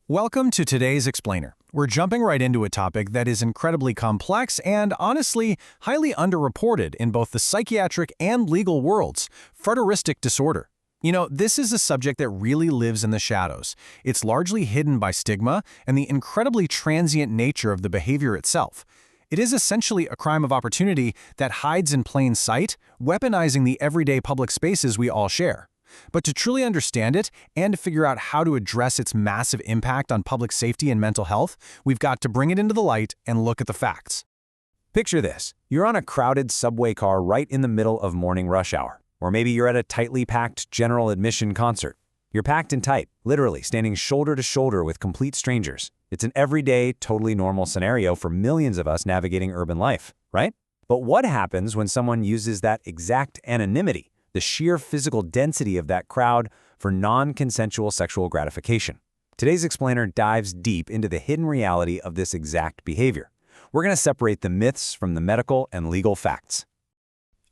Welcome to today's Explainer. We're jumping right into a topic that is incredibly complex and, honestly, highly underreported in both the psychiatric and legal worlds: Frotteuristic disorder. This is a subject that really lives in the shadows. It's largely hidden by stigma and the incredibly transient nature of the behavior itself. It is essentially a crime of opportunity that hides in plain sight, weaponizing the everyday public spaces we all share. But to truly understand it and to figure out how to address its massive impact on public safety and mental health, we've got to bring it into the light and look at the facts. Picture this. You're on a crowded subway car right in the middle of morning rush hour. Or maybe you're at a tightly packed general admission concert. You're packed in tight, literally standing shoulder to shoulder with complete strangers. It's an everyday, totally normal scenario for millions of us navigating urban life, right? But what happens when someone uses that exact anonymity, the sheer physical density of that crowd, for non-consensual sexual gratification? Today's Explainer dives deep into the hidden reality of this exact behavior. We're going to separate the myths from the medical and legal facts.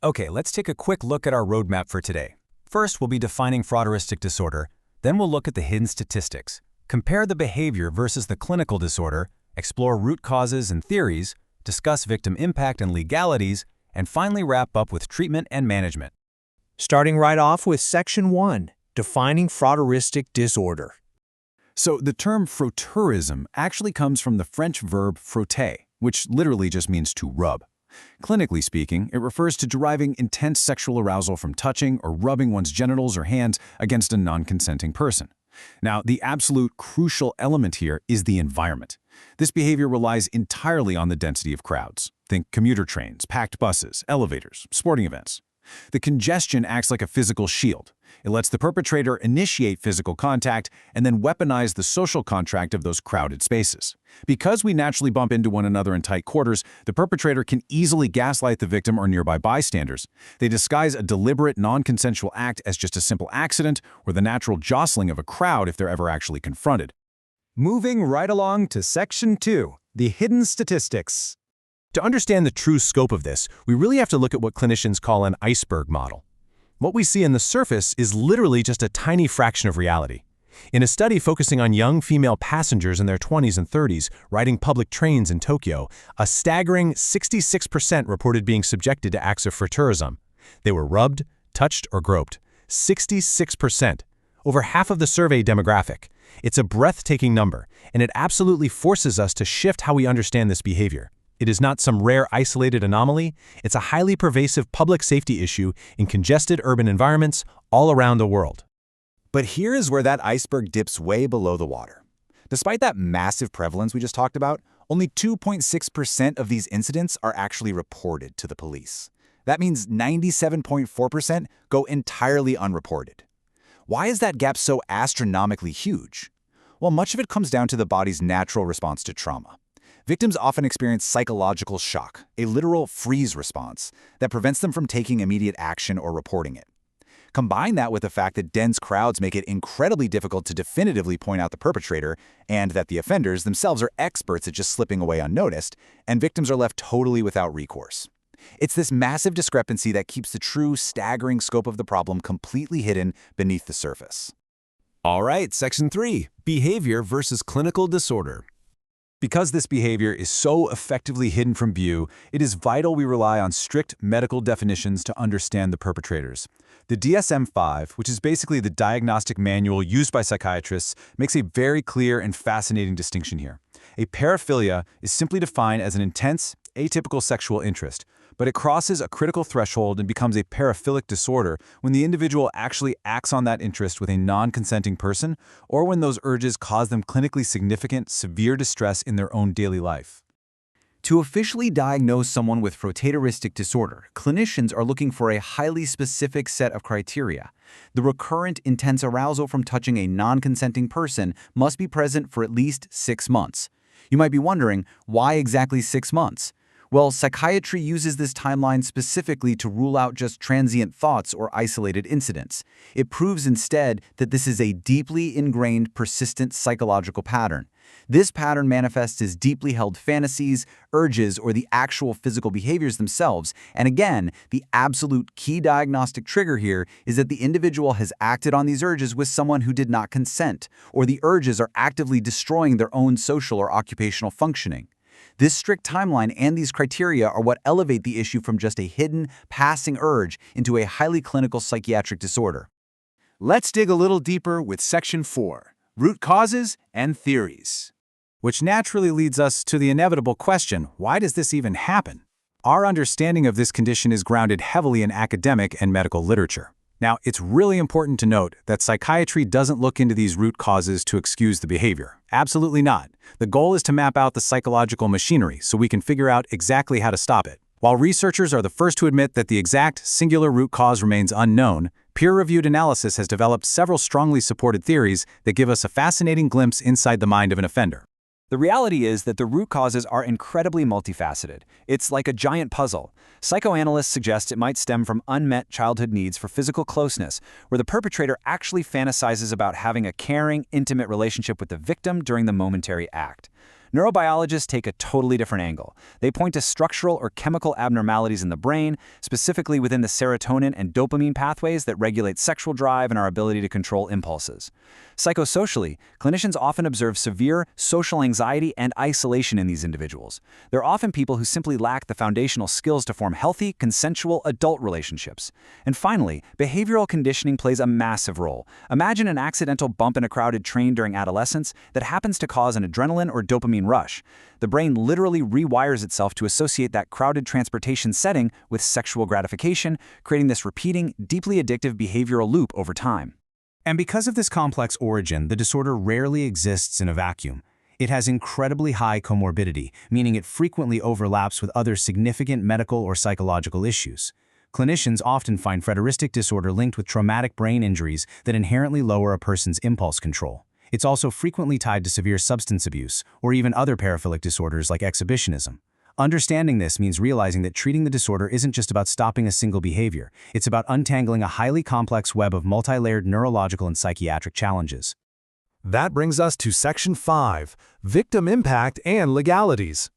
Okay, let's take a quick look at our roadmap for today. First, we'll be defining Frotteuristic disorder, then we'll look at the hidden statistics, compare the behavior versus the clinical disorder, explore root causes and theories, discuss victim impact and legalities, and finally wrap up with treatment and management. Starting right off with Section 1, defining Frotteuristic disorder. So the term frotteurism actually comes from the French verb frotter, which literally just means to rub. Clinically speaking, it refers to deriving intense sexual arousal from touching or rubbing one's genitals or hands against a non-consenting person. Now, the absolute crucial element here is the environment. This behavior relies entirely on the density of crowds. Think commuter trains, packed buses, elevators, sporting events. The congestion acts like a physical shield. It lets the perpetrator initiate physical contact and then weaponize the social contract of those crowded spaces. Because we naturally bump into one another in tight quarters, the perpetrator can easily gaslight the victim or nearby bystanders. They disguise a deliberate, non-consensual act as just a simple accident or the natural jostling of a crowd if they're ever actually confronted. Moving right along to Section 2, the hidden statistics. To understand the true scope of this, we really have to look at what clinicians call an iceberg model. What we see on the surface is literally just a tiny fraction of reality. In a study focusing on young female passengers in their 20s and 30s riding public trains in Tokyo, a staggering 66% reported being subjected to acts of frotteurism. They were rubbed, touched, or groped. 66%. Over half of the survey demographic. It's a breathtaking number, and it absolutely forces us to shift how we understand this behavior. It is not some rare isolated anomaly. It's a highly pervasive public safety issue in congested urban environments all around the world. But here is where that iceberg dips way below the water. Despite that massive prevalence we just talked about, only 2.6% of these incidents are actually reported to the police. That means 97.4% go entirely unreported. Why is that gap so astronomically huge? Well, much of it comes down to the body's natural response to trauma. Victims often experience psychological shock, a literal freeze response, that prevents them from taking immediate action or reporting it. Combine that with the fact that dense crowds make it incredibly difficult to definitively point out the perpetrator, and that the offenders themselves are experts at just slipping away unnoticed, and victims are left totally without recourse. It's this massive discrepancy that keeps the true, staggering scope of the problem completely hidden beneath the surface. All right, Section 3, behavior versus clinical disorder. Because this behavior is so effectively hidden from view, it is vital we rely on strict medical definitions to understand the perpetrators. The DSM-5, which is basically the diagnostic manual used by psychiatrists, makes a very clear and fascinating distinction here. A paraphilia is simply defined as an intense, atypical sexual interest, but it crosses a critical threshold and becomes a paraphilic disorder when the individual actually acts on that interest with a non-consenting person, or when those urges cause them clinically significant, severe distress in their own daily life. To officially diagnose someone with Frotteuristic disorder, clinicians are looking for a highly specific set of criteria. The recurrent intense arousal from touching a non-consenting person must be present for at least 6 months. You might be wondering, why exactly 6 months? Well, psychiatry uses this timeline specifically to rule out just transient thoughts or isolated incidents. It proves instead that this is a deeply ingrained, persistent psychological pattern. This pattern manifests as deeply held fantasies, urges, or the actual physical behaviors themselves. And again, the absolute key diagnostic trigger here is that the individual has acted on these urges with someone who did not consent, or the urges are actively destroying their own social or occupational functioning. This strict timeline and these criteria are what elevate the issue from just a hidden, passing urge into a highly clinical psychiatric disorder. Let's dig a little deeper with Section 4, Root Causes and Theories. Which naturally leads us to the inevitable question, why does this even happen? Our understanding of this condition is grounded heavily in academic and medical literature. Now, it's really important to note that psychiatry doesn't look into these root causes to excuse the behavior. Absolutely not. The goal is to map out the psychological machinery so we can figure out exactly how to stop it. While researchers are the first to admit that the exact singular root cause remains unknown, peer-reviewed analysis has developed several strongly supported theories that give us a fascinating glimpse inside the mind of an offender. The reality is that the root causes are incredibly multifaceted. It's like a giant puzzle. Psychoanalysts suggest it might stem from unmet childhood needs for physical closeness, where the perpetrator actually fantasizes about having a caring, intimate relationship with the victim during the momentary act. Neurobiologists take a totally different angle. They point to structural or chemical abnormalities in the brain, specifically within the serotonin and dopamine pathways that regulate sexual drive and our ability to control impulses. Psychosocially, clinicians often observe severe social anxiety and isolation in these individuals. They're often people who simply lack the foundational skills to form healthy, consensual adult relationships. And finally, behavioral conditioning plays a massive role. Imagine an accidental bump in a crowded train during adolescence that happens to cause an adrenaline or dopamine rush. The brain literally rewires itself to associate that crowded transportation setting with sexual gratification, creating this repeating, deeply addictive behavioral loop over time. And because of this complex origin, the disorder rarely exists in a vacuum. It has incredibly high comorbidity, meaning it frequently overlaps with other significant medical or psychological issues. Clinicians often find Frotteuristic disorder linked with traumatic brain injuries that inherently lower a person's impulse control. It's also frequently tied to severe substance abuse, or even other paraphilic disorders like exhibitionism. Understanding this means realizing that treating the disorder isn't just about stopping a single behavior, it's about untangling a highly complex web of multi-layered neurological and psychiatric challenges. That brings us to Section 5, Victim Impact and Legalities.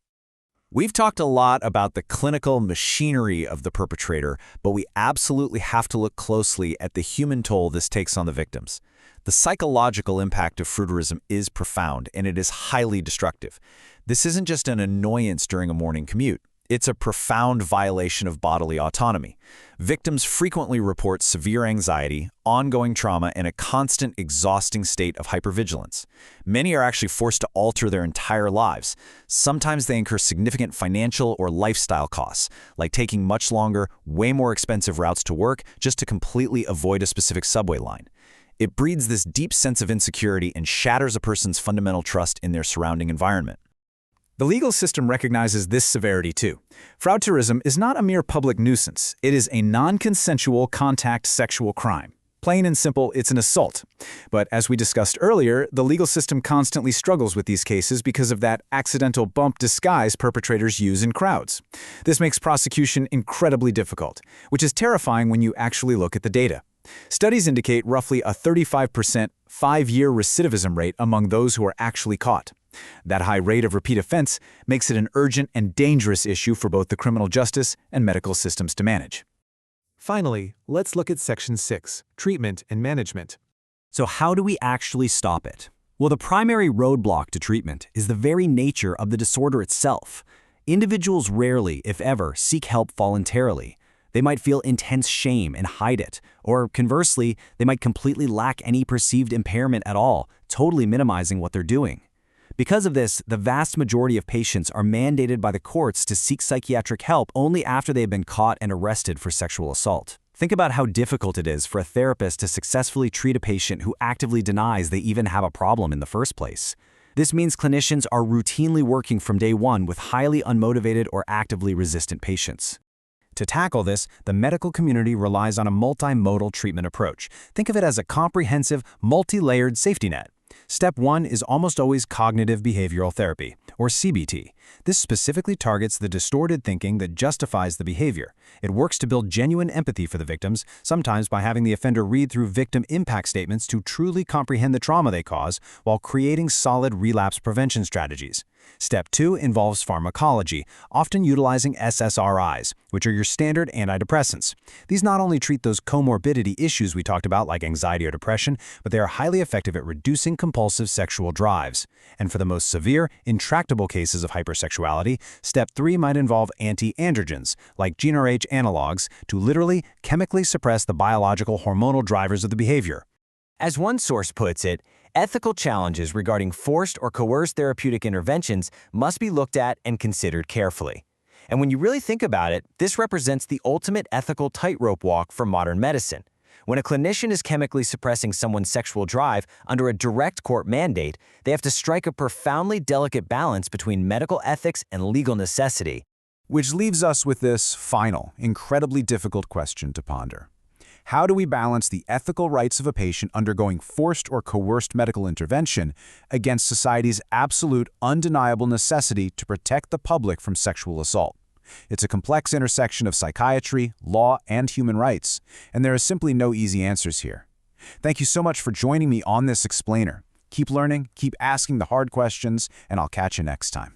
We've talked a lot about the clinical machinery of the perpetrator, but we absolutely have to look closely at the human toll this takes on the victims. The psychological impact of Frotteurism is profound, and it is highly destructive. This isn't just an annoyance during a morning commute. It's a profound violation of bodily autonomy. Victims frequently report severe anxiety, ongoing trauma, and a constant, exhausting state of hypervigilance. Many are actually forced to alter their entire lives. Sometimes they incur significant financial or lifestyle costs, like taking much longer, way more expensive routes to work just to completely avoid a specific subway line. It breeds this deep sense of insecurity and shatters a person's fundamental trust in their surrounding environment. The legal system recognizes this severity too. Frotteurism is not a mere public nuisance. It is a non-consensual contact sexual crime. Plain and simple, it's an assault. But as we discussed earlier, the legal system constantly struggles with these cases because of that accidental bump disguise perpetrators use in crowds. This makes prosecution incredibly difficult, which is terrifying when you actually look at the data. Studies indicate roughly a 35% 5-year recidivism rate among those who are actually caught. That high rate of repeat offense makes it an urgent and dangerous issue for both the criminal justice and medical systems to manage. Finally, let's look at Section 6, Treatment and Management. So how do we actually stop it? Well, the primary roadblock to treatment is the very nature of the disorder itself. Individuals rarely, if ever, seek help voluntarily. They might feel intense shame and hide it, or conversely, they might completely lack any perceived impairment at all, totally minimizing what they're doing. Because of this, the vast majority of patients are mandated by the courts to seek psychiatric help only after they have been caught and arrested for sexual assault. Think about how difficult it is for a therapist to successfully treat a patient who actively denies they even have a problem in the first place. This means clinicians are routinely working from day one with highly unmotivated or actively resistant patients. To tackle this, the medical community relies on a multimodal treatment approach. Think of it as a comprehensive, multi-layered safety net. Step 1 is almost always cognitive behavioral therapy, or CBT. This specifically targets the distorted thinking that justifies the behavior. It works to build genuine empathy for the victims, sometimes by having the offender read through victim impact statements to truly comprehend the trauma they cause, while creating solid relapse prevention strategies. Step 2 involves pharmacology, often utilizing SSRIs, which are your standard antidepressants. These not only treat those comorbidity issues we talked about like anxiety or depression, but they are highly effective at reducing compulsive sexual drives. And for the most severe, intractable cases of hypersexuality, Step 3 might involve anti-androgens, like GnRH analogs, to literally chemically suppress the biological hormonal drivers of the behavior. As one source puts it, ethical challenges regarding forced or coerced therapeutic interventions must be looked at and considered carefully. And when you really think about it, this represents the ultimate ethical tightrope walk for modern medicine. When a clinician is chemically suppressing someone's sexual drive under a direct court mandate, they have to strike a profoundly delicate balance between medical ethics and legal necessity. Which leaves us with this final, incredibly difficult question to ponder. How do we balance the ethical rights of a patient undergoing forced or coerced medical intervention against society's absolute, undeniable necessity to protect the public from sexual assault? It's a complex intersection of psychiatry, law, and human rights, and there are simply no easy answers here. Thank you so much for joining me on this explainer. Keep learning, keep asking the hard questions, and I'll catch you next time.